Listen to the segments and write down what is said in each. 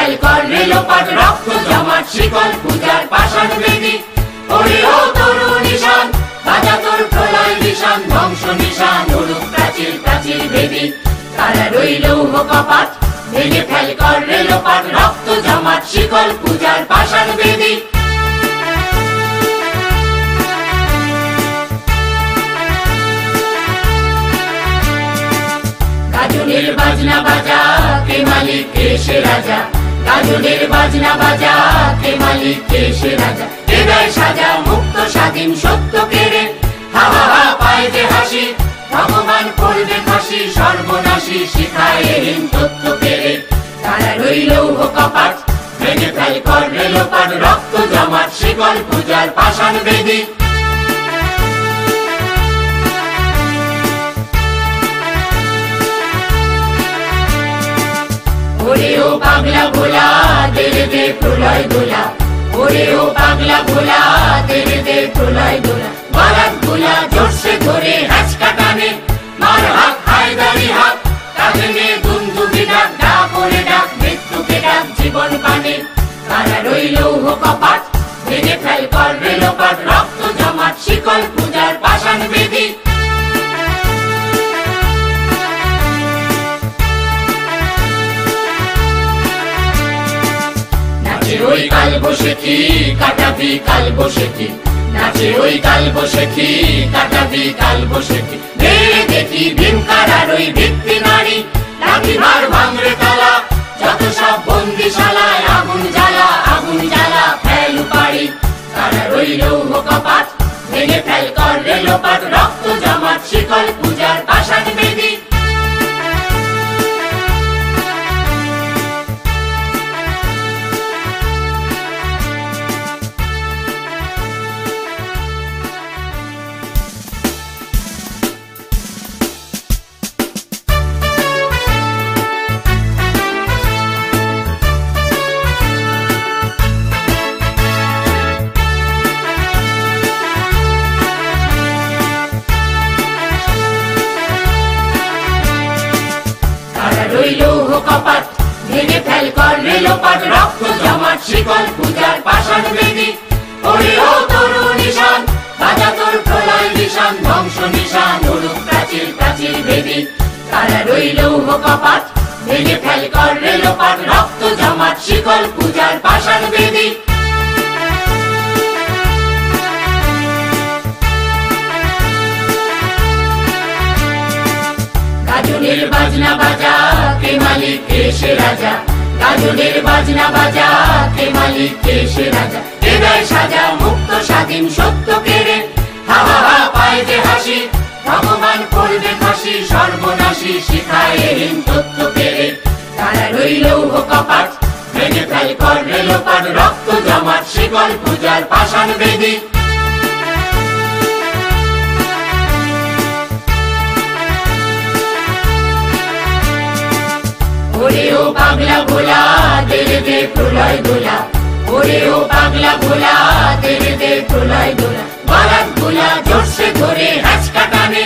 Fail কর রেলোপাট রক্ত জমাট শিকল পূজার পাষাণ বেদী। ওরে ও তরু নিশান বাজা তোর প্রলয় নিশান ধ্বংস নিশান উড়ুক প্রাচীর প্রাচীর বেদী। তারা রইল কপাট ভেঙে ফেল কর রেলোপাট রক্ত জমাট শিকল পূজার পাষাণ বেদী। গাজনের বাজনা বাজা কে মালিক কে সে রাজা। গাজনের বাজনা বাজা কে মালিক কে সে রাজা। হৃদয় সাজা মুক্ত স্বাধীন সত্য কেড়ে হা হা হা পায় যে হাসি। ভগবান করবে ফাঁসি সর্বনাশী শিখায় হীন তত্ত্ব কেড়ে। তারা রইল কপাট ভেঙে ফেল কর রেলোপাট রক্ত জমাট শিকল পূজার পাষাণ বেদী। ওরে ও পাগলা ভোলা তেরে দে প্রলয় দোলা। ওরে ও পাগলা ভোলা তেরে দে প্রলয় দোলা। বারাত গোলা জোরসে ধরে হ্যাচকা টানে মার হাক হায়দারি হাক। কাঁধে নে দুন্দুবি ডাক ডাক ওরে ডাক মৃত্যুকে ডাক জীবন পানে। তারা রইল কপাট ভেঙে ফেল কর রেলোপাট রক্ত জমাট শিকল পূজার পাষাণ বেদী। নাচে ওই কাল বসেছি কাটাবি কাল বসেছি। নাচে ওই কাল বসেছি কাটাবি কাল বসেছি। দেখি ভীমকারার ওই ভিত্তি নারী লাঠি ভার ভাঙরে তালা। যত সব বন্দিশালায় আগুন জ্বালা আগুন জ্বালা ফেল পাড়ি। তারা রইল কপাট ভেঙে ফেল কর রেলোপাট রক্ত জমাট শিকল পূজার পাষাণ বেদী। রইল কপাট ভেঙে ফেল কর রেলোপাট রক্ত জমাট শিকল পূজার পাষাণ বেদী। ওরে ও তরু নিশান বাজা তোর প্রলয় নিশান ধ্বংস নিশান উড়ুক প্রাচীর প্রাচীর বেদী। তারা রইল কপাট ভেঙে ফেল কর রেলোপাট রক্ত জমাট শিকল পূজার পাষাণ বেদী। গাজনের বাজনা বাজা কে মালিক কে সে রাজা। গাজনের বাজনা বাজা কে মালিক কে সে রাজা। হৃদয় সাজা মুক্ত স্বাধীন সত্য কেড়ে হা হা হা পায় যে হাসি। ভগবান করবে ফাঁসি সর্বনাশী শিখায় হীন তত্ত্ব কেড়ে। তারা রইল কপাট ভেঙে ফেল কর রেলোপাট রক্ত জমাট শিকল পূজার পাষাণ বেদী। ওরে ও পাগলা ভোলা তেরে দে প্রলয় দোলা। ওরে ও পাগলা ভোলা তেরে দে প্রলয় দোলা। বারাত গোলা জোরসে ধরে হ্যাচকা টানে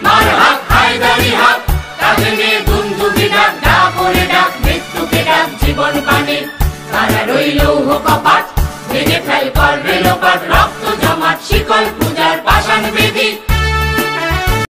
মার হাক হায়দারি হাক। কাঁধে নে দুন্দুবি ডাক ডাক ওরে ডাক মৃত্যুকে ডাক জীবন পানে। তারা রইল কপাট ভেঙে ফেল কর রেলোপাট